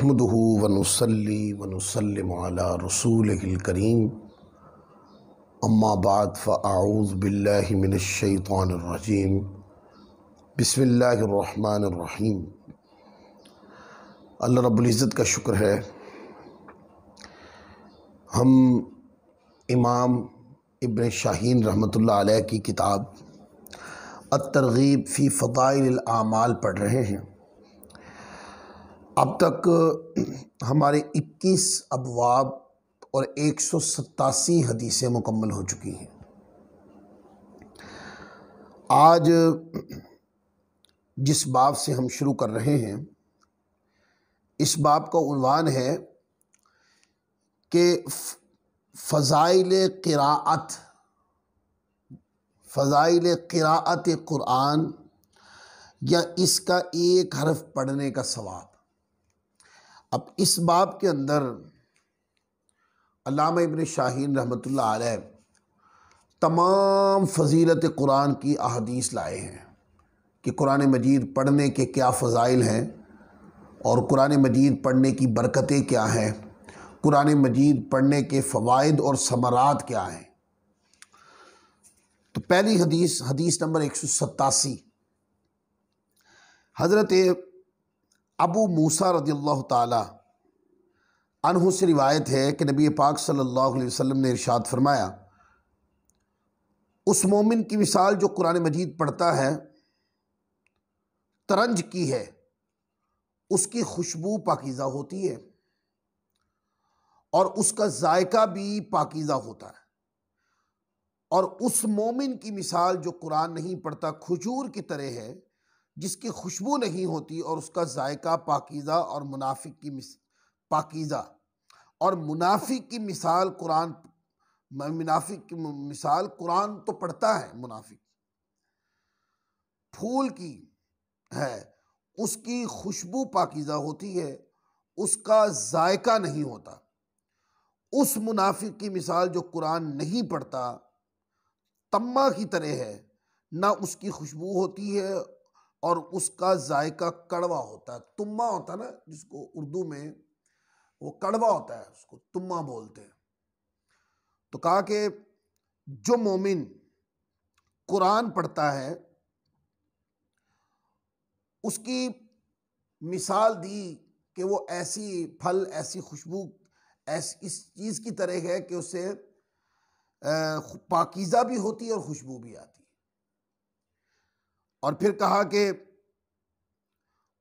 नहमदुहु व नुसल्ली व नुसल्लिमु अला रसूलिहिल करीम अम्मा बाद फ़अऊज़ु बिल्लाहि मिनश शैतानिर रजीम बिस्मिल्लाहिर रहमानिर रहीम। अल्लाह रब्बुल इज़्ज़त का शुक्र है, हम इमाम इब्न शाहीन रहमतुल्लाह अलैह की किताब अत-तरग़ीब फ़ी फ़ज़ाइलिल आमाल पढ़ रहे हैं। अब तक हमारे 21 अबवाब और 187 हदीसें मुकम्मल हो चुकी हैं। आज जिस बाब से हम शुरू कर रहे हैं, इस बाब का उन्वान है कि फ़ज़ाइल क़िराअत क़ुरान या इसका एक हरफ पढ़ने का सवाब। अब इस बाब के अंदर अल्लामा इब्न शाहीन रहमतुल्लाह अलैह तमाम फ़जीलत कुरान की अहादीस लाए हैं कि कुरान मजीद पढ़ने के क्या फ़ज़ाइल हैं और कुरान मजीद पढ़ने की बरकतें क्या हैं, कुरान मजीद पढ़ने के फ़वाइद और समरात क्या हैं। तो पहली हदीस नंबर 187 हज़रत अबू मूसा रज़ियल्लाहु ताला अन्हु से रिवायत है कि नबी पाक सल्लल्लाहु अलैहि वसल्लम ने इरशाद फरमाया, उस मोमिन की मिसाल जो कुरान मजीद पढ़ता है तरंज की है, उसकी खुशबू पाकीज़ा होती है और उसका जायका भी पाकीज़ा होता है। और उस मोमिन की मिसाल जो कुरान नहीं पढ़ता खजूर की तरह है, जिसकी खुशबू नहीं होती और उसका जायका पाकीज़ा और मुनाफिक की मिसाल कुरान तो पढ़ता है, मुनाफिक फूल की है, उसकी खुशबू पाकीज़ा होती है, उसका जायका नहीं होता। उस मुनाफिक की मिसाल जो कुरान नहीं पढ़ता तम्मा की तरह है, ना उसकी खुशबू होती है और उसका जायका कड़वा होता है। तुम्मा होता है ना, जिसको उर्दू में वो कड़वा होता है, उसको तुम्मा बोलते हैं। तो कहा कि जो मोमिन कुरान पढ़ता है उसकी मिसाल दी कि वो ऐसी फल, ऐसी खुशबू, इस चीज़ की तरह है कि उससे पाकीज़ा भी होती है और खुशबू भी आती है। और फिर कहा कि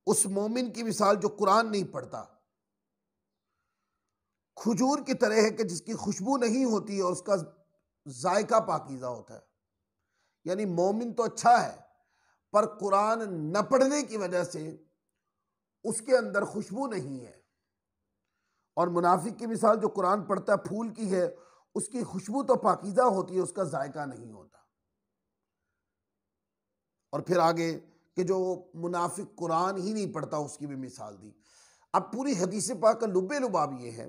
उस मोमिन की मिसाल जो कुरान नहीं पढ़ता खजूर की तरह है कि जिसकी खुशबू नहीं होती और उसका जायका पाकीज़ा होता है। यानी मोमिन तो अच्छा है पर कुरान न पढ़ने की वजह से उसके अंदर खुशबू नहीं है। और मुनाफिक की मिसाल जो कुरान पढ़ता है फूल की है, उसकी खुशबू तो पाकीज़ा होती है, उसका जायका नहीं होता। और फिर आगे कि जो मुनाफिक कुरान ही नहीं पढ़ता उसकी भी मिसाल दी। अब पूरी हदीस पाक का लुब्बे लुबाब ये है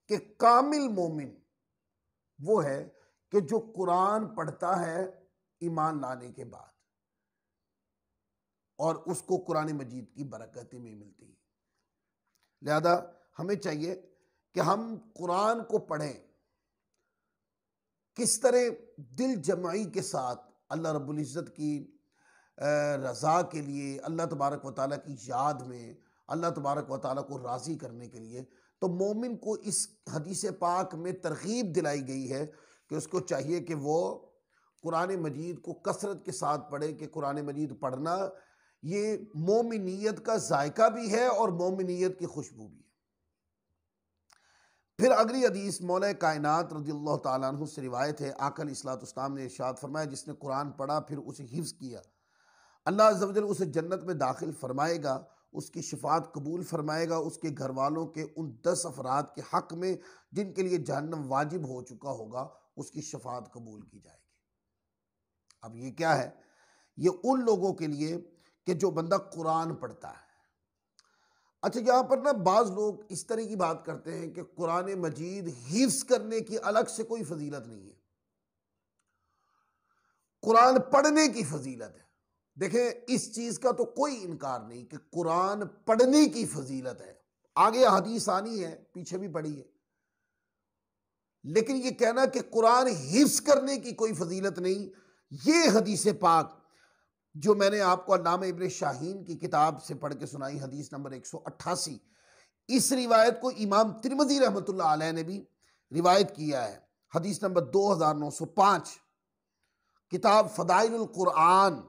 कि कामिल मोमिन वो है कि जो कुरान पढ़ता है ईमान लाने के बाद और उसको कुरान मजीद की बरकतें भी मिलती हैं। लिहाजा हमें चाहिए कि हम कुरान को पढ़ें किस तरह दिल जमाई के साथ, अल्लाह रब्बुल इज़्ज़त की रज़ा के लिए, अल्लाह तबारक व तआला की याद में, अल्लाह तबारक व तआला को राज़ी करने के लिए। तो मोमिन को इस हदीस पाक में तरगीब दिलाई गई है कि उसको चाहिए कि वो कुरान मजीद को कसरत के साथ पढ़े, कि कुरान मजीद पढ़ना ये मोमिनियत का जायका भी है और मोमिनियत की खुशबू भी है। फिर अगली हदीस मौला कायनात रज़ियल्लाहु ताला अन्हु से रिवायत है, आका अलैहिस्सलातु वस्सलाम ने इरशाद फरमाया, जिसने कुरान पढ़ा फिर उसे हिफ्ज़ किया, अल्लाह अज़्ज़ा व जल उसे जन्नत में दाखिल फरमाएगा, उसकी शफात कबूल फरमाएगा, उसके घर वालों के उन 10 अफराद के हक़ में जिनके लिए जहन्नम वाजिब हो चुका होगा, उसकी शफात कबूल की जाएगी। अब ये क्या है? ये उन लोगों के लिए कि जो बंदा कुरान पढ़ता है। अच्छा, यहाँ पर ना बाज़ लोग इस तरह की बात करते हैं कि कुरान मजीद हिफ्ज़ करने की अलग से कोई फजीलत नहीं है, कुरान पढ़ने की फजीलत है। देखें, इस चीज़ का तो कोई इनकार नहीं कि कुरान पढ़ने की फजीलत है, आगे हदीस आनी है, पीछे भी पड़ी है। लेकिन ये कहना कि कुरान हिफ्स करने की कोई फजीलत नहीं, ये हदीस पाक जो मैंने आपको अल्लामा इब्न शाहीन की किताब से पढ़ के सुनाई, हदीस नंबर 188, इस रिवायत को इमाम तिरमिज़ी रहमतुल्लाह अलैह ने भी रिवायत किया है। हदीस नंबर 2905, किताब फ़दाइलुल कुरान,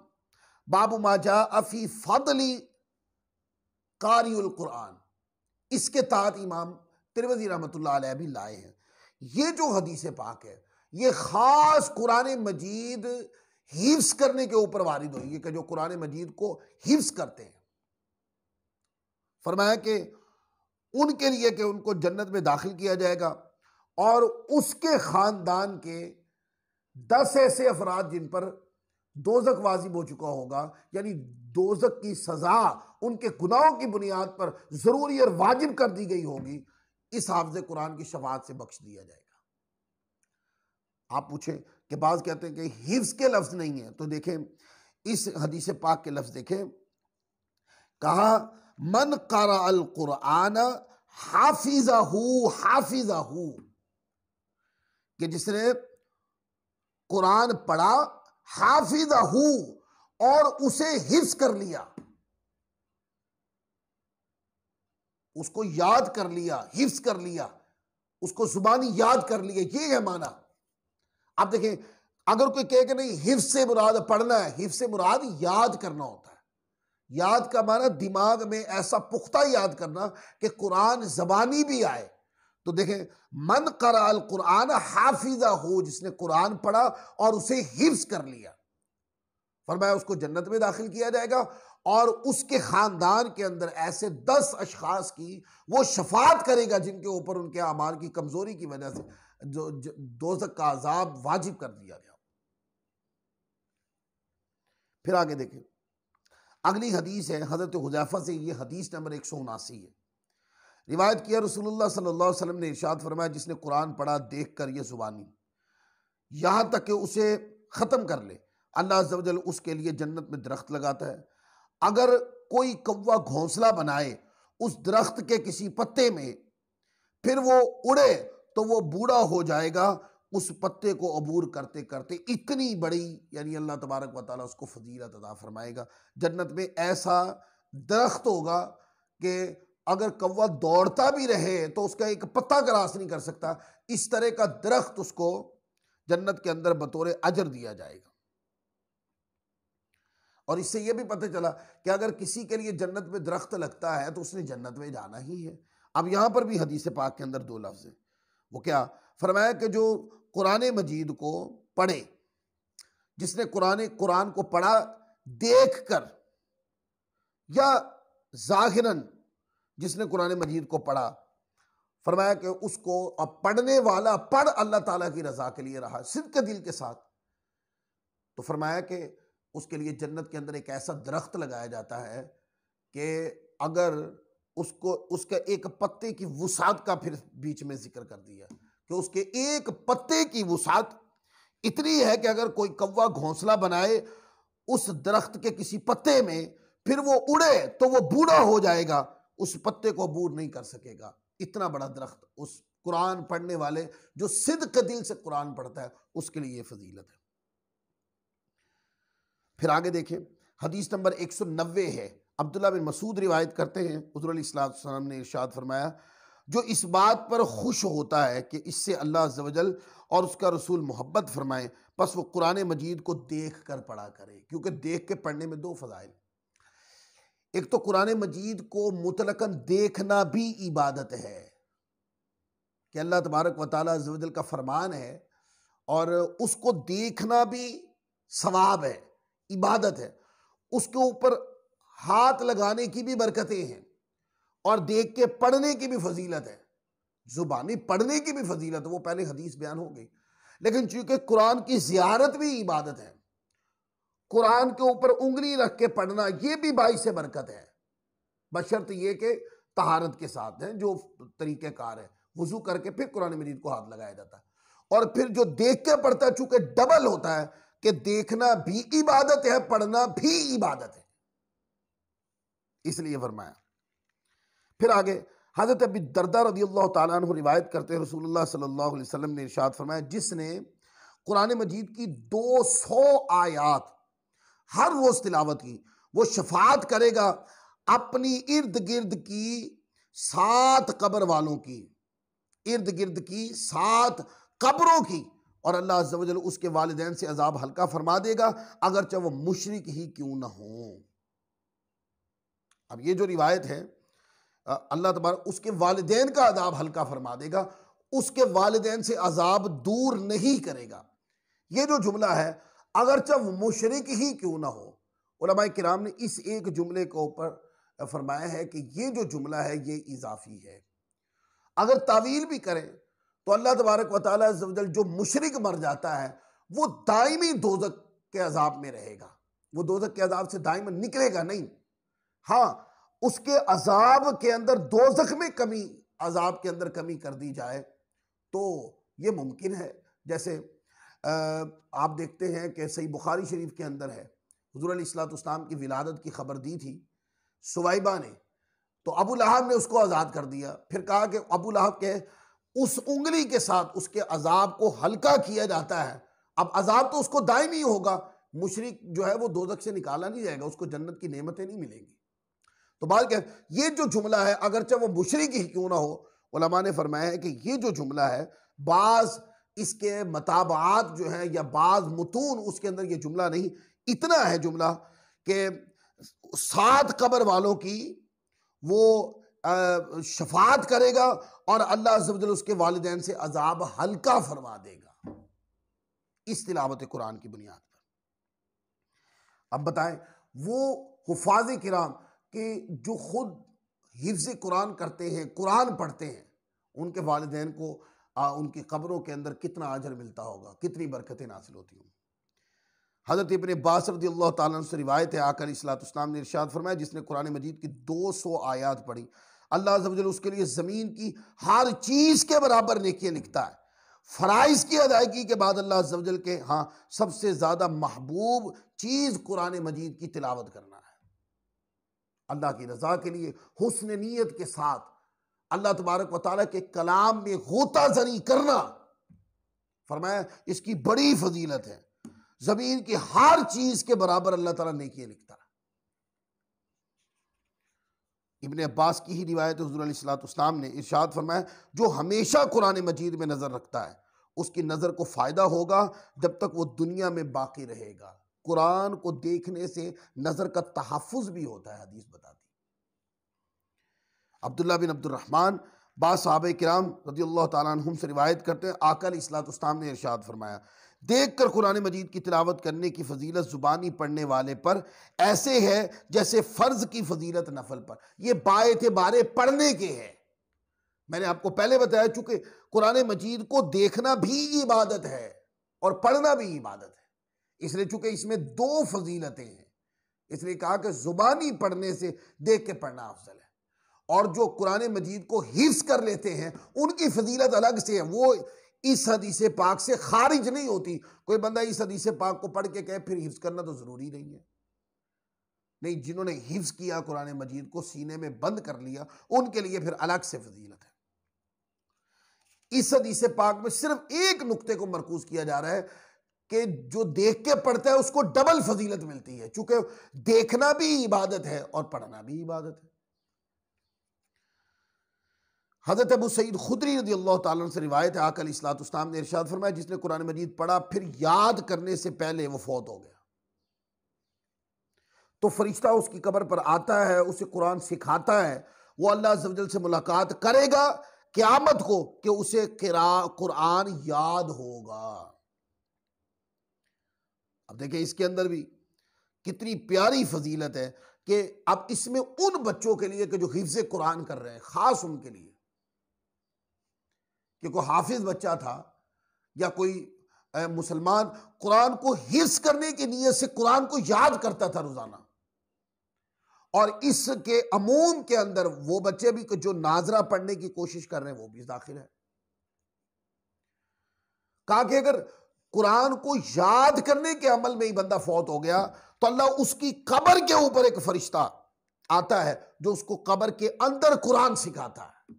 बाबू माजा अफी फ़दली कारियुल कुरान, इसके तहत इमाम तिरमिज़ी रहमतुल्लाह अलैह भी लाए हैं। ये जो हदीस पाक है, ये खास कुरान मजीद हिफ्स करने के ऊपर वारिद हुई है कि जो कुरान मजीद को हिफ्स करते हैं, फरमाया कि उनके लिए कि उनको जन्नत में दाखिल किया जाएगा और उसके खानदान के 10 ऐसे अफराद जिन पर दोज़ख वाजिब हो चुका होगा, यानी दोज़ख की सजा उनके गुनाहों की बुनियाद पर जरूरी और वाजिब कर दी गई होगी, इस हाफ़िज़ कुरान की शफाअत से बख्श दिया जाएगा। आप पूछें कि बाज़ कहते हैं कि हिफ्ज़ के लफ्ज़ नहीं है, तो देखें इस हदीस पाक के लफ्ज़ देखें, कहा मन क़रा अल कुरान हाफिज़हू हाफिज़हू, कि जिसने कुरान पढ़ा, हाफिज़हू, और उसे हिफ्ज़ कर लिया, उसको याद कर लिया, हिफ्ज़ कर लिया, उसको जुबानी याद कर लिया, ये है माना। आप देखें, अगर कोई कहे कि नहीं हिफ्ज़ से मुराद पढ़ना है, हिफ्ज़ से मुराद याद करना होता है। याद का माना दिमाग में ऐसा पुख्ता याद करना कि कुरान ज़बानी भी आए। तो देखें, मन क़रा अल कुरान हाफिज़हू, जिसने कुरान पढ़ा और उसे हिफ्ज़ कर लिया, फरमाया उसको जन्नत में दाखिल किया जाएगा और उसके खानदान के अंदर ऐसे 10 अशखास की वो शफात करेगा जिनके ऊपर उनके अमाल की कमजोरी की वजह से जो दोज़ख का अजाब वाजिब कर दिया गया। फिर आगे देखें, अगली हदीस है हजरत हुज़ैफा से, ये हदीस नंबर 179 है। रिवायत किया रसूलुल्लाह सल्लल्लाहु अलैहि वसल्लम ने इरशाद फरमाया, जिसने कुरान पढ़ा देख कर ये जुबानी, यहां तक कि उसे खत्म कर ले, अल्लाह अज़्ज़ व जल उसके लिए जन्नत में दरख्त लगाता है। अगर कोई कौवा घोंसला बनाए उस दरख्त के किसी पत्ते में, फिर वो उड़े तो वो बूढ़ा हो जाएगा उस पत्ते को अबूर करते करते। इतनी बड़ी, यानी अल्लाह तबारक व तआला उसको फजीलत अता फरमाएगा। जन्नत में ऐसा दरख्त होगा कि अगर कौवा दौड़ता भी रहे तो उसका एक पत्ता क्रॉस नहीं कर सकता। इस तरह का दरख्त उसको जन्नत के अंदर बतौर अजर दिया जाएगा। और इससे यह भी पता चला कि अगर किसी के लिए जन्नत में दरख्त लगता है तो उसने जन्नत में जाना ही है। अब यहां पर भी हदीस पाक के अंदर 2 लफ्ज़ हैं, वो क्या फरमाया कि जो कुरान मजीद को पढ़े, जिसने कुरान को पढ़ा देख कर या ज़ाहिरन, जिसने कुरान मजीद को पढ़ा, फरमाया कि उसको अब पढ़ने वाला पढ़ अल्लाह ताला की रजा के लिए रहा, सिद्क़ के दिल के साथ, तो फरमाया कि उसके लिए जन्नत के अंदर एक ऐसा दरख्त लगाया जाता है कि अगर उसको उसके एक पत्ते की वुसात का फिर बीच में जिक्र कर दिया कि उसके एक पत्ते की वुसात इतनी है कि अगर कोई कौवा घोंसला बनाए उस दरख्त के किसी पत्ते में, फिर वो उड़े तो वो बूढ़ा हो जाएगा, उस पत्ते को अबूर नहीं कर सकेगा। इतना बड़ा दरख्त उस कुरान पढ़ने वाले जो सिद्क़ दिल से कुरान पढ़ता है उसके लिए फजीलत है। फिर आगे देखें, हदीस नंबर 190 है। अब्दुल्लाह बिन मसूद रिवायत करते हैं, हुज़ूर अलैहिस्सलातु वस्सलाम ने इरशाद फरमाया, जो इस बात पर खुश होता है कि इससे अल्लाह अज़्ज़ व जल और उसका रसूल मोहब्बत फरमाए, बस वो कुरान मजीद को देख कर पढ़ा करे। क्योंकि देख के पढ़ने में 2 फ़ज़ाइल, एक तो कुरान मजीद को मुतलकन देखना भी इबादत है कि अल्लाह तबारक व तआला अज़्ज़ व जल का फरमान है और उसको देखना भी सवाब है, इबादत है। उसके ऊपर हाथ लगाने की भी बरकतें हैं और देख के पढ़ने की भी फजीलत है, जुबानी पढ़ने की भी फजीलत है, वो पहले हदीस बयान हो गई। लेकिन चूंकि कुरान की ज़ियारत भी इबादत है, कुरान के ऊपर उंगली रख के पढ़ना ये भी बाइस से बरकत है, बशर्त ये कि तहारत के साथ है, जो तरीक़ेकार है, वुजू करके फिर कुरान मजीद को हाथ लगाया जाता है। और फिर जो देख के पढ़ता है, चूंकि डबल होता है कि देखना भी इबादत है, पढ़ना भी इबादत है, इसलिए फरमाया। फिर आगे हज़रत अबी दरदा रज़ियल्लाहु ताला अन्हु रिवायत करते हैं, रसूलुल्लाह सल्लल्लाहु अलैहि वसल्लम ने इरशाद फरमाया, जिसने कुरान मजीद की 200 आयात हर रोज तिलावत की, वो शफात करेगा अपनी इर्द गिर्द की 7 कब्र वालों की, इर्द गिर्द की 7 कब्रों की, और अल्लाह अज़्ज़ा व जल उसके वालिदैन से अजाब हल्का फरमा देगा, अगरचे वो मुशरिक ही क्यों ना हो। अब ये जो रिवायत है, अल्लाह तबारक उसके वालिदैन का अजाब हल्का फरमा देगा, उसके वालिदैन से अजाब दूर नहीं करेगा। ये जो जुमला है, अगरचे वो मुशरिक ही क्यों ना हो, उलमाए किराम ने इस एक जुमले के ऊपर फरमाया है कि ये जो जुमला है ये इजाफी है। अगर तावील भी करें तो अल्लाह तबारक व तआला अज़्ज़ा व जल जो मुशरिक मर जाता है वो दायमी दोज़ख के अजाब में रहेगा, वो दोज़ख के अजाब से दायमन निकलेगा नहीं। हाँ, उसके अजाब के अंदर दोज़ख में कमी, अजाब के अंदर कमी कर दी जाए तो ये मुमकिन है। जैसे आप देखते हैं कि सही बुखारी शरीफ के अंदर है, हुज़ूर अलैहिस्सलाम की विलादत की खबर दी थी सुवाइबा ने, तो अबू लहब ने उसको आज़ाद कर दिया। फिर कहा कि अबू लहब के उस उंगली के साथ उसके अजाब को हल्का किया जाता है। अब अजाब तो उसको दायमी होगा, मुशरिक जो है वो दोज़ख से निकाला नहीं जाएगा, उसको जन्नत की नेमतें नहीं मिलेंगी। तो बात क्या, ये जो जुमला है अगरचे वो मुशरिक ही क्यों ना हो, उलमा ने फरमाया है कि ये जो जुमला है, बाज इसके मताबात जो है या बाज मुतून उसके अंदर ये जुमला नहीं, इतना है जुमला कि 7 कब्र वालों की वो शफात करेगा और अल्लाह अज़्ज़ा व जल उसके वालिदैन से अजाब हल्का फरमा देगा, इस तिलावत कुरान की बुनियाद पर। अब बताएं, वो हुफ़ाज़ किराम कि जो खुद हिफ्ज़ कुरान करते हैं, कुरान पढ़ते हैं, उनके वालिदैन को उनकी कब्रों के अंदर कितना अजर मिलता होगा, कितनी बरकतें हासिल होती होंगी। हज़रत इब्न अब्बास रज़ियल्लाहु ताला अन्हु से रिवायत है, आका अलैहिस्सलाम ने इरशाद फरमाया, जिसने कुरान मजीद की 200 आयात पढ़ी, अल्लाह अज़्ज़ा व जल उसके लिए ज़मीन की हर चीज़ के बराबर नेकियां लिखता है। फ़राइज़ की अदायगी के बाद अल्लाह अज़्ज़ा व जल के हाँ सबसे ज़्यादा महबूब चीज़ कुरान मजीद की तिलावत करना है, अल्लाह की रज़ा के लिए हुस्न नीयत के साथ अल्लाह तबारक व तआला के कलाम में गोता ज़नी करना। फरमाया इसकी बड़ी फजीलत है, ज़मीन की हर चीज़ के बराबर अल्लाह ताला नेकियां लिखता है। इब्ने अब्बास की ही रिवायत है, हुज़ूर अलैहिस्सलाम ने इरशाद फरमाया, जो हमेशा कुरान मजीद में नज़र रखता है उसकी नज़र को फ़ायदा होगा जब तक वो दुनिया में बाकी रहेगा। कुरान को देखने से नज़र का तहफ़्फ़ुज़ भी होता है, हदीस बताती। अब्दुल्लाह बिन अब्दुर्रहमान बाद सहाबा किराम रज़ियल्लाहु ताला अन्हुम से रिवायत करते हैं, आका अलैहिस्सलाम ने इरशाद फरमाया, देख कर कुरान मजीद की तिलावत करने की फजीलत ज़ुबानी पढ़ने वाले पर ऐसे है जैसे फ़र्ज की फजीलत नफल पर। ये बारे पढ़ने के है, मैंने आपको पहले बताया, चूंकि कुरान मजीद को देखना भी इबादत है और पढ़ना भी इबादत है, इसलिए चूंकि इसमें 2 फजीलतें हैं, इसलिए कहा कि ज़ुबानी पढ़ने से देख के पढ़ना अफजल है। और जो कुरान मजीद को हिफ्ज़ कर लेते हैं उनकी फजीलत अलग से है, वो इस हदीस पाक से खारिज नहीं होती। कोई बंदा इस हदीस पाक को पढ़ के कहे फिर हिफ्ज़ करना तो ज़रूरी नहीं है, नहीं, जिन्होंने हिफ्ज़ किया कुरान मजीद को सीने में बंद कर लिया उनके लिए फिर अलग से फजीलत है। इस हदीस पाक में सिर्फ एक नुक्ते को मरकूज किया जा रहा है कि जो देख के पढ़ता है उसको डबल फजीलत मिलती है, चूंकि देखना भी इबादत है और पढ़ना भी इबादत है। हज़रत अबू सईद खुदरी रज़ियल्लाहु ताला अन्हु से रिवायत है, आका अलैहिस्सलाम ने इरशाद फरमाया, जिसने कुरान मजीद पढ़ा फिर याद करने से पहले वो फौत हो गया तो फरिश्ता उसकी कब्र पर आता है, उसे कुरान सिखाता है, वो अल्लाह अज़्ज़ा व जल से मुलाकात करेगा क़यामत को कि उसे कुरान याद होगा। अब देखिए इसके अंदर भी कितनी प्यारी फजीलत है कि अब इसमें उन बच्चों के लिए कि जो हिफ्ज़ कुरान कर रहे हैं, खास उनके लिए, कि कोई हाफिज बच्चा था या कोई मुसलमान कुरान को हिफ्ज़ करने की नीयत से कुरान को याद करता था रोजाना, और इसके अमूम के अंदर वो बच्चे भी जो नाजरा पढ़ने की कोशिश कर रहे हैं वो भी दाखिल है। कहा कि अगर कुरान को याद करने के अमल में ही बंदा फौत हो गया तो अल्लाह उसकी कब्र के ऊपर एक फरिश्ता आता है जो उसको कब्र के अंदर कुरान सिखाता है,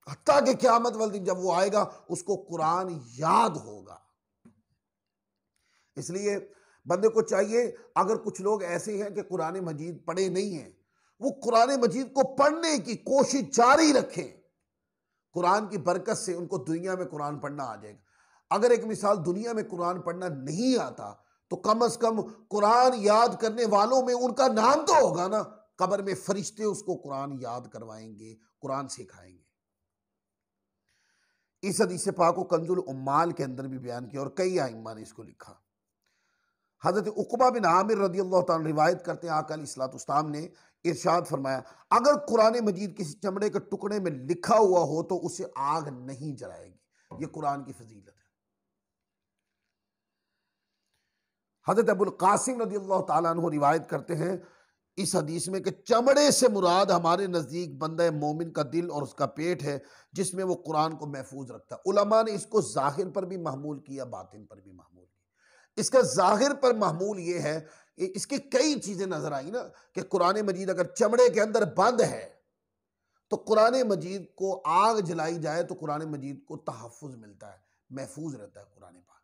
हत्ता कि क़यामत वाले दिन जब वो आएगा उसको कुरान याद होगा। इसलिए बंदे को चाहिए, अगर कुछ लोग ऐसे हैं कि कुरान मजीद पढ़े नहीं हैं, वो कुरान मजीद को पढ़ने की कोशिश जारी रखें। कुरान की बरकत से उनको दुनिया में कुरान पढ़ना आ जाएगा। अगर एक मिसाल दुनिया में कुरान पढ़ना नहीं आता तो कम से कम कुरान याद करने वालों में उनका नाम तो होगा ना। कब्र में फरिश्ते उसको कुरान याद करवाएंगे, कुरान सिखाएंगे। इस हदीस पाक को कंजुल उम्माल के अंदर भी बयान किया और कई आइम्मा ने इसको लिखा। हजरत उक़बा बिन आमिर रज़ियल्लाहु ताला रिवायत करते हैं, आका अलैहिस्सलाम ने इरशाद फरमाया, अगर कुरान मजीद किसी चमड़े के टुकड़े में लिखा हुआ हो तो उसे आग नहीं जलाएगी। ये कुरान की फजीलत है। हजरत अबुल कासिम रज़ियल्लाहु ताला अन्हु रिवायत करते हैं इस हदीस में कि चमड़े से मुराद हमारे नज़दीक बंदा मोमिन का दिल और उसका पेट है, जिसमें वो कुरान को महफूज रखता है। उलमा ने इसको जाहिर पर भी महमूल किया, बातिन पर भी महमूल किया। इसका जाहिर पर महमूल ये है, इसकी कई चीजें नजर आई ना, कि कुरान मजीद अगर चमड़े के अंदर बंद है तो कुरान मजीद को आग जलाई जाए तो कुरान मजीद को तहफ़्फ़ुज़ मिलता है, महफूज रहता है कुरान पाक।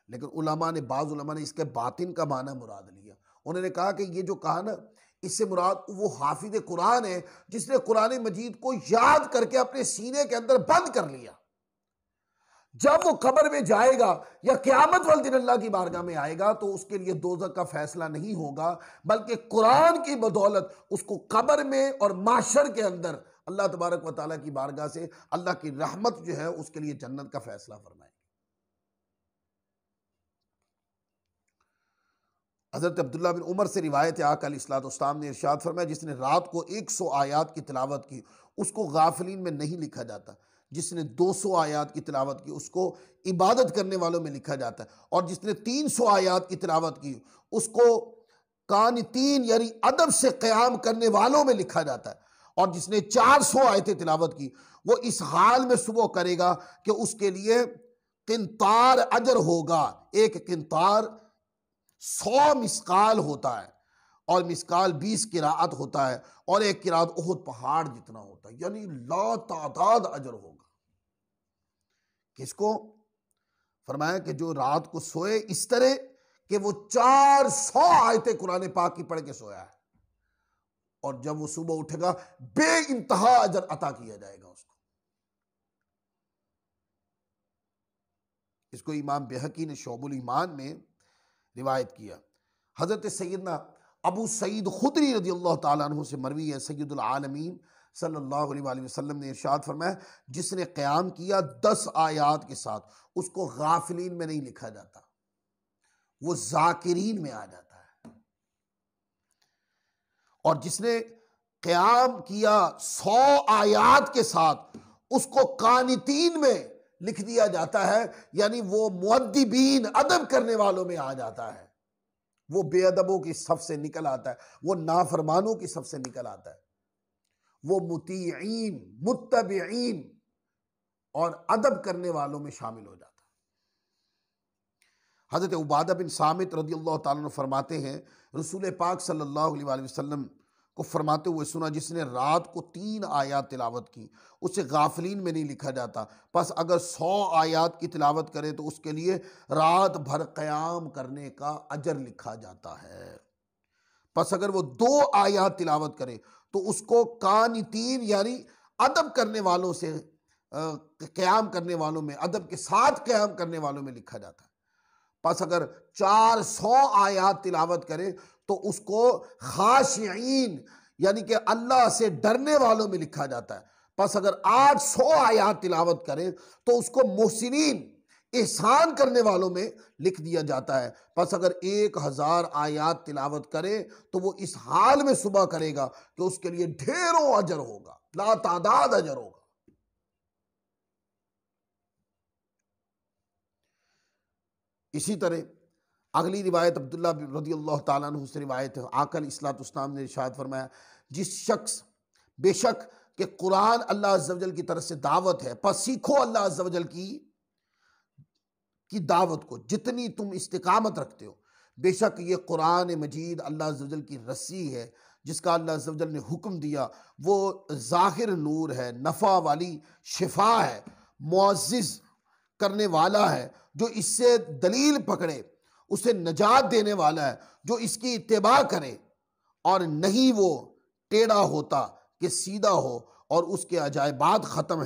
लेकिन उलमा ने, बाज़ उलमा ने इसके बातिन का माना मुराद लिया। उन्होंने कहा कि ये जो कहा ना, इससे मुराद वो हाफिज कुरान है जिसने कुरान मजीद को याद करके अपने सीने के अंदर बंद कर लिया। जब वो कब्र में जाएगा या क़यामत वाले दिन अल्लाह की बारगाह में आएगा तो उसके लिए दोज़ख का फैसला नहीं होगा, बल्कि कुरान की बदौलत उसको कब्र में और माशर के अंदर अल्लाह तबारक व तआला की बारगाह से अल्लाह की रहमत जो है उसके लिए जन्नत का फैसला फरमाएगी। हज़रत अब्दुल्लाह बिन उमर से रिवायत है, आका अलैहिस्सलाम ने इरशाद फरमाया, जिसने रात को 100 आयात की तिलावत की उसको गाफिलीन में नहीं लिखा जाता, जिसने 200 आयात की तिलावत की उसको इबादत करने वालों में लिखा जाता है, और जिसने 300 आयात की तिलावत की उसको कानितीन यानी अदब से क़याम करने वालों में लिखा जाता है, और जिसने 400 आयतें तिलावत की वो इस हाल में सुबह करेगा कि उसके लिए किंतार अजर होगा। एक किंतार 100 मिसकाल होता है और मिसकाल 20 किरात होता है, और एक किरात उहुद पहाड़ जितना होता है, यानी लातादाद अजर होगा। किसको? फरमाया कि जो रात को सोए इस तरह कि वो 400 आयतें कुरान पाक की पढ़ के सोया है, और जब वो सुबह उठेगा बे इंतहा अजर अता किया जाएगा उसको। इसको इमाम बैहकी ने शोबुल ईमान में रिवायत किया। हजरत सैयदना अबू सईद खुदरी रज़ियल्लाहु ताला अन्हु से मरवी है, सैयदुल आलमीन सल्लल्लाहु अलैहि वसल्लम ने इरशाद फरमाया, जिसने क़याम किया 10 आयात के साथ उसको गाफिलीन में नहीं लिखा जाता, वो जाकिरीन में आ जाता है। और जिसने क़याम किया 100 आयात के साथ उसको कानितीन में लिख दिया जाता है, यानी वो मुअद्दिबीन अदब करने वालों में आ जाता है। वो बेअदबों की सफ से निकल आता है, वो नाफरमानों की सफ से निकल आता है, वो मुतीईन मुत्तबईन और अदब करने वालों में शामिल हो जाता है। हजरत उबादा बिन सामित रज़ियल्लाहु ताला अन्हु फरमाते हैं, रसूल पाक सल्लल्लाहु अलैहि वसल्लम को फरमाते हुए सुना, जिसने रात को 3 आयात तिलावत की उसे गाफिलीन में नहीं लिखा जाता, बस अगर 100 आयात की तिलावत करे तो उसके लिए रात भर क़याम करने का अजर लिखा जाता है। बस अगर वो 2 आयात तिलावत करे तो उसको कानितीन यानी अदब करने वालों से क़याम करने वालों में, अदब के साथ क़याम करने वालों में लिखा जाता है। बस अगर 400 आयात तिलावत करे तो उसको खाशिईन यानी कि अल्लाह से डरने वालों में लिखा जाता है। बस अगर 800 आयात तिलावत करे तो उसको मोहसिनीन एहसान करने वालों में लिख दिया जाता है। बस अगर 1000 आयात तिलावत करे तो वो इस हाल में सुबह करेगा कि उसके लिए ढेरों अजर होगा, लातादाद अजर होगा। इसी तरह अगली रिवायत अब्दुल्ला रज़ियल्लाहु ताला अन्हु से रिवायत है, आका अलैहिस्सलाम ने इरशाद फरमाया, जिस शख्स बेशक कि कुरान अल्लाह अज़्ज़ा वजल की तरफ से दावत है, पर सीखो अल्लाह अज़्ज़ा वजल की दावत को जितनी तुम इस्तिकामत रखते हो, बेशक ये कुरान मजीद अल्लाह अज़्ज़ व जल की रस्सी है जिसका अल्लाह अज़्ज़ व जल ने हुक्म दिया, वो ज़ाहिर नूर है, नफ़ा वाली शिफा है, मुअज़्ज़िज़ करने वाला है, जो इससे दलील पकड़े उसे नजात देने वाला है, जो इसकी इत्तिबा करे और नहीं वो टेढ़ा होता कि सीधा हो, और उसके अजायबात ख़त्म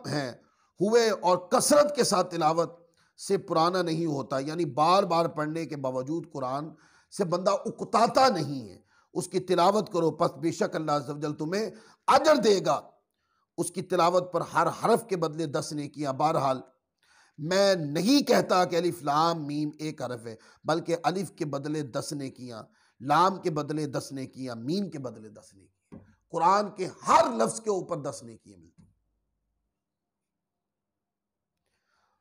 हैं हुए और कसरत के साथ तिलावत से पुराना नहीं होता, यानी बार बार पढ़ने के बावजूद कुरान से बंदा उकताता नहीं है। उसकी तिलावत करो, पस बेशक अल्लाह अज़्ज़ व जल तुम्हें अजर देगा उसकी तिलावत पर हर हरफ के बदले 10 नेकियां। बहरहाल मैं नहीं कहता कि अलिफ लाम मीम एक हरफ है, बल्कि अलिफ के बदले 10 नेकियां, लाम के बदले 10 नेकियां, मीम के बदले 10 नेकियां। कुरान के हर लफ्ज के ऊपर 10 नेकियां मिलती हैं।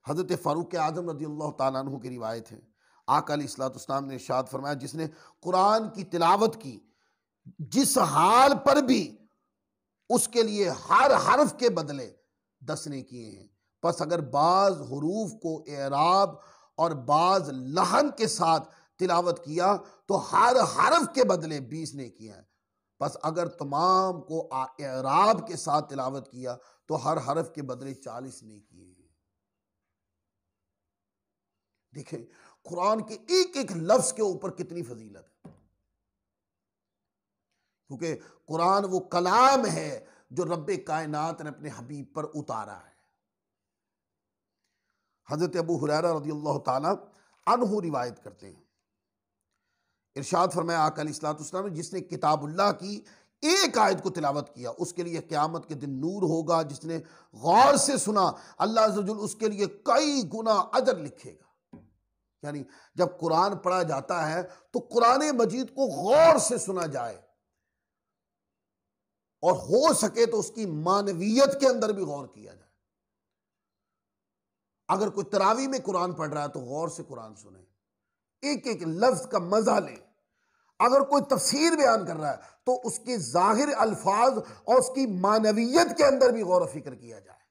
हज़रत फ़ारूक आज़म रज़ियल्लाहु ताला अन्हु की रिवायत है, आका अलैहिस्सलाम ने इरशाद फरमाया, जिसने कुरान की तिलावत की जिस हाल पर भी उसके लिए हर हर्फ के बदले 10 नेकियां हैं। बस अगर बाज हुरूफ को एराब और बाज लहन के साथ तिलावत किया तो हर हर्फ के बदले 20 नेकियां हैं। बस अगर तमाम को एराब के साथ तिलावत किया तो हर हर्फ के बदले 40 नेकियां हैं। देखें कुरान के एक एक लफ्ज के ऊपर कितनी फजीलत है, क्योंकि कुरान वो कलाम है जो रब्बे कायनात ने अपने हबीब पर उतारा है। हज़रत अबू हुरैरा रज़ियल्लाहु ताला अन्हु रिवायत करते हैं, इरशाद फरमाया आका अलैहिस्सलाम ने, जिसने किताबुल्लाह की एक आयत को तिलावत किया उसके लिए क़यामत के दिन नूर होगा, जिसने गौर से सुना अल्लाह अज़्ज़ व जल उसके लिए कई गुना अजर लिखेगा। यानी जब कुरान पढ़ा जाता है तो कुरान मजीद को गौर से सुना जाए और हो सके तो उसकी मानवियत के अंदर भी गौर किया जाए। अगर कोई तरावी में कुरान पढ़ रहा है तो गौर से कुरान सुने, एक एक लफ्ज का मजा ले। अगर कोई तफसीर बयान कर रहा है तो उसके जाहिर अल्फाज और उसकी मानवियत के अंदर भी गौर फिक्र किया जाए।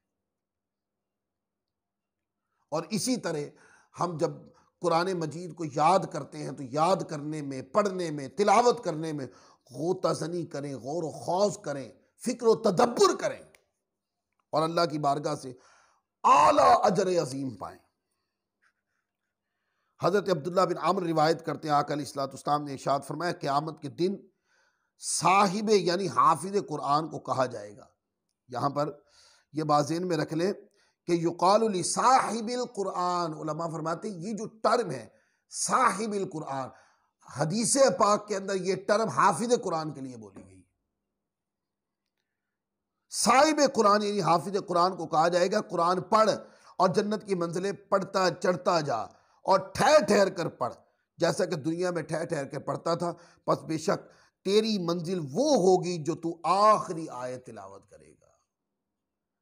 और इसी तरह हम जब कुरान मजीद को याद करते हैं तो याद करने में, पढ़ने में, तिलावत करने में गौताज़नी करें, गौर व खौज करें, फिक्र व तदब्बुर करें और अल्लाह की बारगाह से आला अजर अजीम पाएं। हज़रत अब्दुल्ला बिन आमर रिवायत करते हैं, आका अलैहिस्सलाम ने इरशाद फरमाया, क़यामत के दिन साहिब यानी हाफिज़ कुरान को कहा जाएगा। यहाँ पर यह बाज़ेन में रख लें कि युक़ालु लि साहिबिल कुरान, उलमा फरमाते हैं ये जो टर्म है साहिबिल कुरान, हदीस पाक के अंदर ये टर्म हाफिज़ कुरान के लिए बोली गई। साहिब कुरान यानी हाफिज़ कुरान को कहा जाएगा, कुरान पढ़ और जन्नत की मंजिलें पढ़ता चढ़ता जा और ठहर ठहर कर पढ़, जैसा कि दुनिया में ठहर ठहर कर पढ़ता था। बस बेशक तेरी मंजिल वो होगी जो तू आखिरी आयत तिलावत करेगा।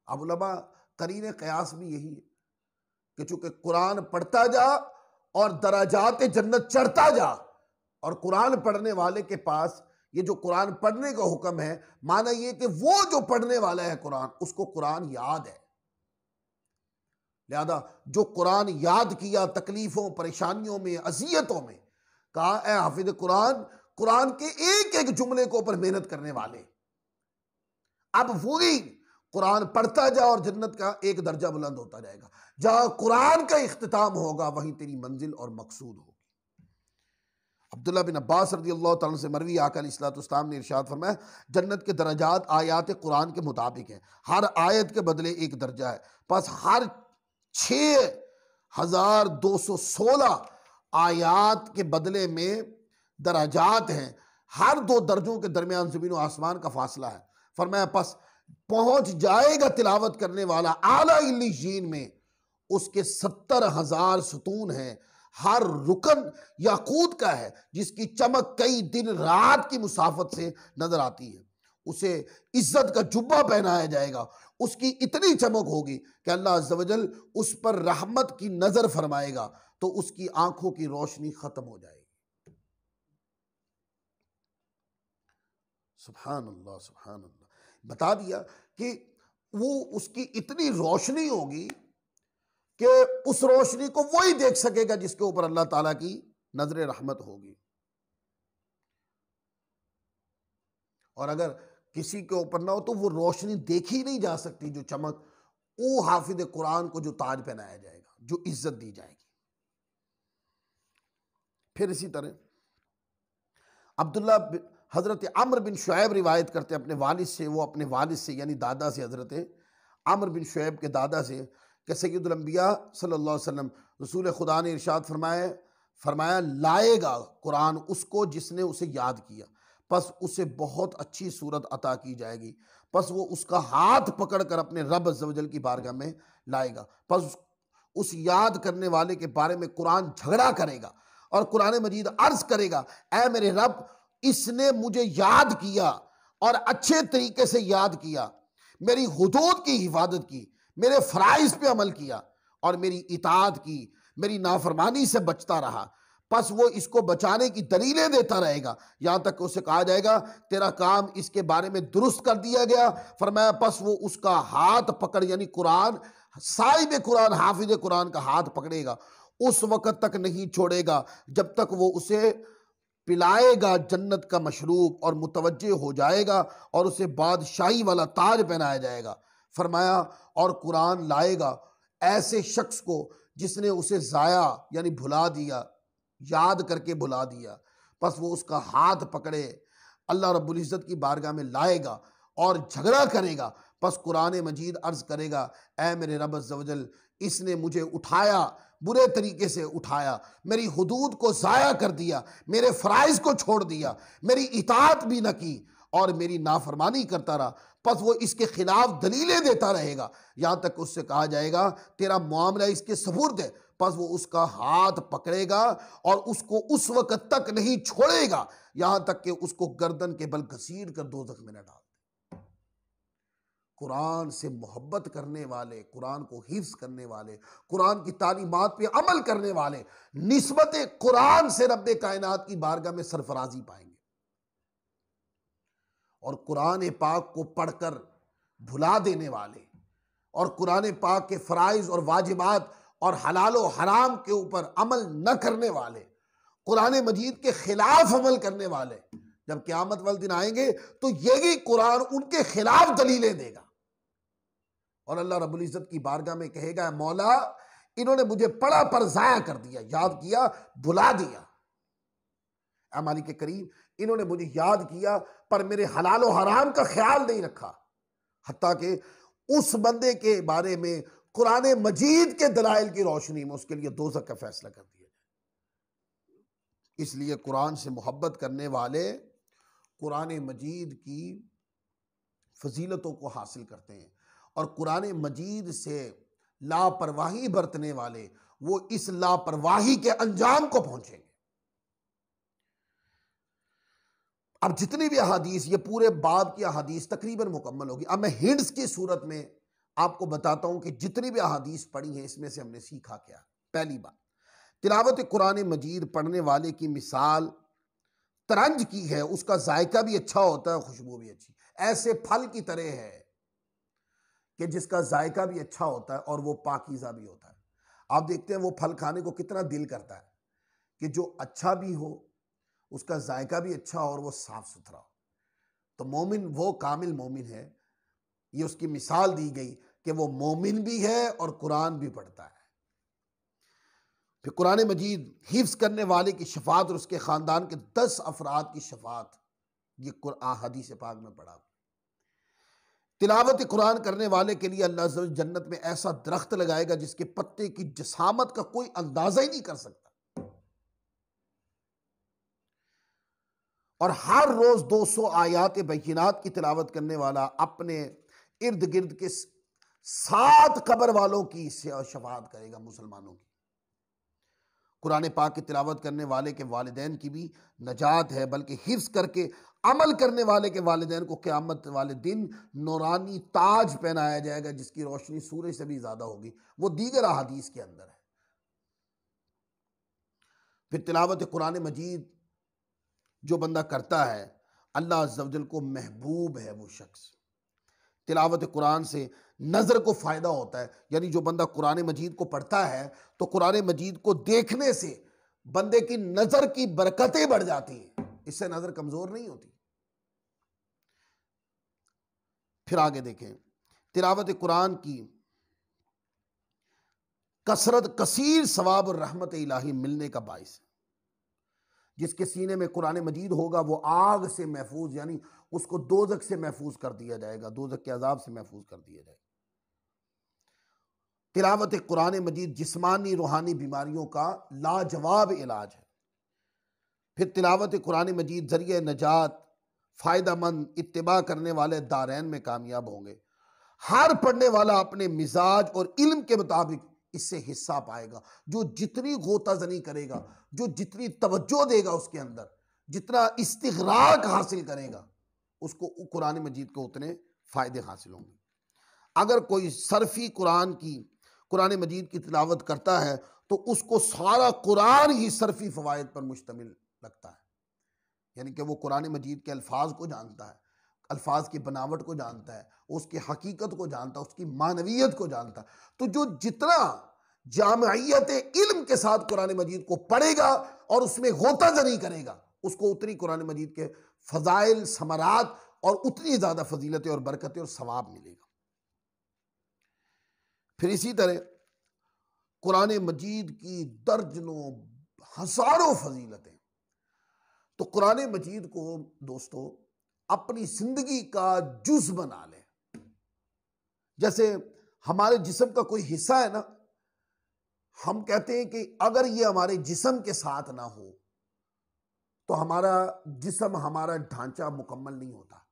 अब उलमा करीने क़यास भी यही है कि चूंकि कुरान पढ़ता जा और दराजात जन्नत चढ़ता जा, और कुरान पढ़ने वाले के पास ये जो कुरान पढ़ने का हुक्म है, माना ये कि वो जो पढ़ने वाला है कुरान उसको कुरान याद है। लिहाजा जो कुरान याद किया तकलीफों, परेशानियों में, अजियतों में, कहा ए हाफिज कुरान, कुरान के एक एक जुमले के ऊपर मेहनत करने वाले। अब वही कुरान पढ़ता जा और जन्नत का एक दर्जा बुलंद होता जाएगा। जहां कुरान का इख्तिताम होगा वहीं तेरी मंजिल और मकसूद होगी। अब्दुल्ला बिन अब्बास रज़ियल्लाहु ताला से मरवी, आका अलैहिस्सलाम ने इरशाद फरमाया, जन्नत के दर्जात आयात कुरान के मुताबिक हैं, हर आयत के बदले एक दर्जा है। बस हर 6216 आयात के बदले में दर्जात हैं। हर दो दर्जों के दरमियान ज़मीन व आसमान का फासला है। फरमाया बस पहुंच जाएगा तिलावत करने वाला आला इल्लीयीन में, उसके 70,000 सतून हैं। हर रुकन याकूत का है जिसकी चमक कई दिन रात की मुसाफत से नजर आती है। उसे इज्जत का जुब्बा पहनाया जाएगा, उसकी इतनी चमक होगी कि अल्लाह अज़्ज़ व जल उस पर रहमत की नजर फरमाएगा तो उसकी आंखों की रोशनी खत्म हो जाएगी। सुभान अल्लाह, सुभान अल्लाह। बता दिया कि वो उसकी इतनी रोशनी होगी कि उस रोशनी को वही देख सकेगा जिसके ऊपर अल्लाह ताला की नजर रहमत होगी। और अगर किसी के ऊपर ना हो तो वो रोशनी देखी नहीं जा सकती, जो चमक, वो हाफिज कुरान को जो ताज पहनाया जाएगा, जो इज्जत दी जाएगी। फिर इसी तरह हजरत अम्र बिन शुएब रिवायत करते हैं अपने वालिद से, वो अपने वालिद से यानी दादा से, हजरत अम्र बिन शुएब के दादा से, कि सैयदुल अंबिया सल्लल्लाहु अलैहि वसल्लम, रसूल खुदा ने इरशाद फरमाया लाएगा कुरान उसको जिसने उसे याद किया, बस उसे बहुत अच्छी सूरत अता की जाएगी, बस वो उसका हाथ पकड़कर अपने रब अज़्ज़ व जल की बारगाह में लाएगा, बस उस याद करने वाले के बारे में कुरान झगड़ा करेगा और कुरान मजीद अर्ज करेगा, ऐ मेरे रब, इसने मुझे याद किया और अच्छे तरीके से याद किया, मेरी हुदूद की हिफाजत की, मेरे फराइज पे अमल किया और मेरी इताअत की, मेरी नाफरमानी से बचता रहा, बस वो इसको बचाने की दलीलें देता रहेगा, यहां तक उसे कहा जाएगा तेरा काम इसके बारे में दुरुस्त कर दिया गया। फरमाया बस वो उसका हाथ पकड़, यानी कुरान, साहिब कुरान, हाफिज कुरान का हाथ पकड़ेगा, उस वक्त तक नहीं छोड़ेगा जब तक वो उसे पिलाएगा जन्नत का मशरूब और मुतवज्जे हो जाएगा और उसे बादशाही वाला ताज पहनाया जाएगा। फरमाया और कुरान लाएगा ऐसे शख्स को जिसने उसे जाया यानी भुला दिया, याद करके भुला दिया, बस वो उसका हाथ पकड़े अल्लाह रब्बुल इज़्ज़त की बारगाह में लाएगा और झगड़ा करेगा, बस कुरान मजीद अर्ज करेगा, ऐ मेरे रब अज़्ज़ व जल, इसने मुझे उठाया, बुरे तरीके से उठाया, मेरी हुदूद को ज़ाया कर दिया, मेरे फ़राइज़ को छोड़ दिया, मेरी इताअत भी न की और मेरी नाफरमानी करता रहा, बस वो इसके खिलाफ दलीलें देता रहेगा, यहाँ तक उससे कहा जाएगा तेरा मामला इसके सपुर्द है, बस वो उसका हाथ पकड़ेगा और उसको उस वक्त तक नहीं छोड़ेगा यहाँ तक कि उसको गर्दन के बल घसीट कर दोज़ख में न डाल। कुरान से मोहब्बत करने वाले, कुरान को हिफ्ज करने वाले, कुरान की तालीमात पे अमल करने वाले निस्बत कुरान से रब्बे कायनात की बारगाह में सरफराजी पाएंगे। और कुरान पाक को पढ़कर भुला देने वाले और कुरान पाक के फ़राइज़ और वाजिबात और हलाल व हराम के ऊपर अमल न करने वाले, कुरान मजीद के खिलाफ अमल करने वाले, जब क़यामत वाले दिन आएंगे तो यही कुरान उनके खिलाफ दलीलें देगा और अल्लाह रब्बुल इज़्ज़त की बारगाह में कहेगा, मौला इन्होंने मुझे पढ़ा पर ज़ाया कर दिया, याद किया भुला दिया, ऐ मालिक करीम इन्होंने मुझे याद किया पर मेरे हलाल व हराम का ख्याल नहीं रखा, हत्ता कि उस बंदे के बारे में कुरान मजीद के दलाइल की रोशनी में उसके लिए दोज़ख का फैसला कर दिया जाए। इसलिए कुरान से मोहब्बत करने वाले कुरान मजीद की फजीलतों को हासिल करते हैं और कुरान मजीद से लापरवाही बरतने वाले वो इस लापरवाही के अंजाम को पहुंचेंगे। अब जितनी भी अहादीस, ये पूरे बाब की अहादीस तकरीबन मुकम्मल होगी। अब मैं हिंट्स की सूरत में आपको बताता हूं कि जितनी भी अहादीस पढ़ी हैं इसमें से हमने सीखा क्या। पहली बात, तिलावत कुरान मजीद पढ़ने वाले की मिसाल तरंज की है, उसका जायका भी अच्छा होता है, खुशबू भी अच्छी, ऐसे फल की तरह है कि जिसका जायका भी अच्छा होता है और वो पाकीज़ा भी होता है। आप देखते हैं वो फल खाने को कितना दिल करता है कि जो अच्छा भी हो, उसका जायका भी अच्छा हो और वो साफ सुथरा हो। तो मोमिन वो कामिल मोमिन है, ये उसकी मिसाल दी गई कि वो मोमिन भी है और कुरान भी पढ़ता है। फिर कुरान मजीद हिफ्ज करने वाले की शफात और उसके ख़ानदान के 10 अफराद की शफात, ये हदीस पाक में पढ़ा। तिलावत कुरान करने वाले के लिए अल्लाह जन्नत में ऐसा दरख्त लगाएगा जिसके पत्ते की जसामत का कोई अंदाजा ही नहीं कर सकता, और हर रोज 200 आयात बैयिनात की तिलावत करने वाला अपने इर्द गिर्द के 7 कब्र वालों की शफाअत करेगा, मुसलमानों की। कुरान पाक की तिलावत करने वाले के वालिदैन की भी नजात है, बल्कि हिफ्ज करके अमल करने वाले के वालिदैन को क़यामत वाले दिन नूरानी ताज पहनाया जाएगा जिसकी रोशनी सूरज से भी ज्यादा होगी। वो दीगर अहादीस के अंदर है। फिर तिलावत कुरान मजीद जो बंदा करता है, अल्लाह अज़्ज़ व जल को महबूब है वो शख्स। तिलावत कुरान से नज़र को फ़ायदा होता है, यानी जो बंदा कुरान मजीद को पढ़ता है तो कुरान मजीद को देखने से बंदे की नज़र की बरकतें बढ़ जाती हैं, इससे नज़र कमज़ोर नहीं होती। फिर आगे देखें, तिलावत कुरान की कसरत कसीर सवाब और रहमत इलाही मिलने का बाइस है। जिसके सीने में कुरान मजीद होगा वो आग से महफूज, यानी उसको दोजख से महफूज कर दिया जाएगा, दोजख के अजाब से महफूज कर दिया जाएगा। तिलावत कुरान मजीद जिस्मानी रूहानी बीमारियों का लाजवाब इलाज है। फिर तिलावत कुरान मजीद जरिए नजात, फ़ायदामंद इत्तिबा करने वाले दारैन में कामयाब होंगे। हर पढ़ने वाला अपने मिजाज और इल्म के मुताबिक इससे हिस्सा पाएगा। जो जितनी गोताजनी करेगा, जो जितनी तवज्जो देगा उसके अंदर, जितना इस्तिग़राक हासिल करेगा, उसको कुरान मजीद को उतने फ़ायदे हासिल होंगे। अगर कोई सरफी कुरान मजीद की तिलावत करता है तो उसको सारा कुरान ही सरफी फ़वाइद पर मुश्तमिल लगता है, यानी कि वो कुरान मजीद के अल्फाज को जानता है, अल्फाज की बनावट को जानता है, उसकी हकीकत को जानता है, उसकी मानवियत को जानता है। तो जो जितना जामियत इल्म के साथ कुरान मजीद को पढ़ेगा और उसमें गोताजनी करेगा, उसको उतनी कुरान मजीद के फ़ज़ाइल, समरात और उतनी ज़्यादा फजीलतें और बरकतें और सवाब मिलेगा। फिर इसी तरह कुरान मजीद की दर्जनों हज़ारों फजीलतें। तो कुरान मजीद को दोस्तों अपनी जिंदगी का जुज़ बना लें। जैसे हमारे जिस्म का कोई हिस्सा है ना, हम कहते हैं कि अगर ये हमारे जिस्म के साथ ना हो तो हमारा जिस्म, हमारा ढांचा मुकम्मल नहीं होता।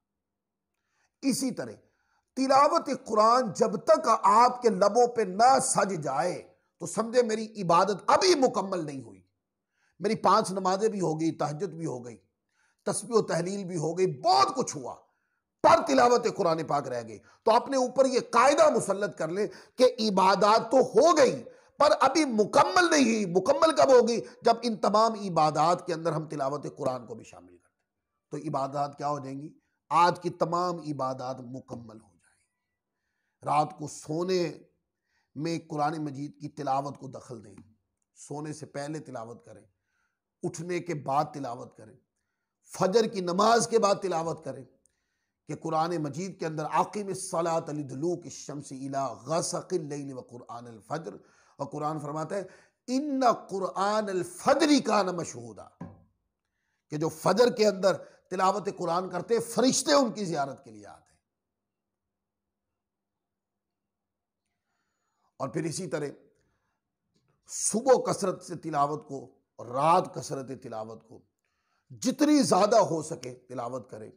इसी तरह तिलावत कुरान जब तक आपके लबों पे ना सज जाए तो समझे मेरी इबादत अभी मुकम्मल नहीं हुई। मेरी 5 नमाजें भी हो गई, तहज्जुद भी हो गई, तस्बीह और तहलील भी हो गई, बहुत कुछ हुआ, पर तिलावत कुरान पाक रह गई। तो अपने ऊपर यह कायदा मुसल्लत कर ले कि इबादत तो हो गई पर अभी मुकम्मल नहीं हुई। मुकम्मल कब होगी? जब इन तमाम इबादत के अंदर हम तिलावत कुरान को भी शामिल करते हैं, तो इबादत क्या हो जाएंगी? आज की तमाम इबादत मुकम्मल हो जाएगी। रात को सोने में कुरान मजीद की तिलावत को दखल दें, सोने से पहले तिलावत करें, उठने के बाद तिलावत करें, फजर की नमाज के बाद तिलावत करें कि कुरान मजीद के अंदर आक़िमिस्सलात लिदुलूकी शम्सी इला गसक़िल लैल व कुरान अल फज्र, और कुरान फरमाता है इन्ना कुरान अल फज्री कान मशहूदा, कि जो फजर के अंदर तिलावत कुरान करते फरिश्ते उनकी ज़ियारत के लिए आते हैं। और फिर इसी तरह सुबह कसरत से तिलावत को और रात कसरत तिलावत को जितनी ज़्यादा हो सके तिलावत करें।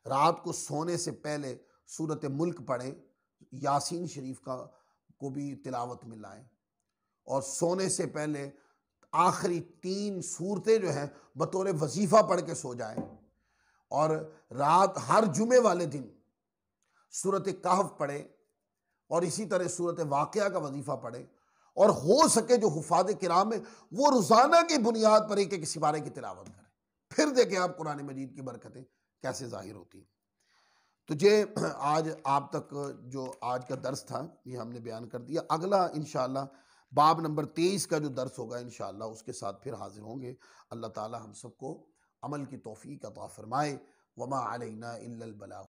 रात को सोने से पहले सूरत मुल्क पढ़ें, यासीन शरीफ को भी तिलावत में लाएं, और सोने से पहले आखिरी 3 सूरतें जो हैं बतौर वजीफ़ा पढ़ के सो जाएं। और रात हर जुमे वाले दिन सूरत कहफ पढ़ें और इसी तरह सूरत वाक़िया का वजीफ़ा पढ़ें, और हो सके जो हुफ़ाज़ किराम है वो रोज़ाना की बुनियाद पर एक सिपारे की तिलावत करें। फिर देखें आप कुरान मजीद की बरकतें कैसे ज़ाहिर होती हैं। तो ये आज आप तक जो आज का दर्स था ये हमने बयान कर दिया। अगला इंशाअल्लाह बाब नंबर 23 का जो दर्स होगा इंशाअल्लाह उसके साथ फिर हाजिर होंगे। अल्लाह ताला हम सबको अमल की तौफीक अता फरमाए। वमा अलैना इल्लल बलाग।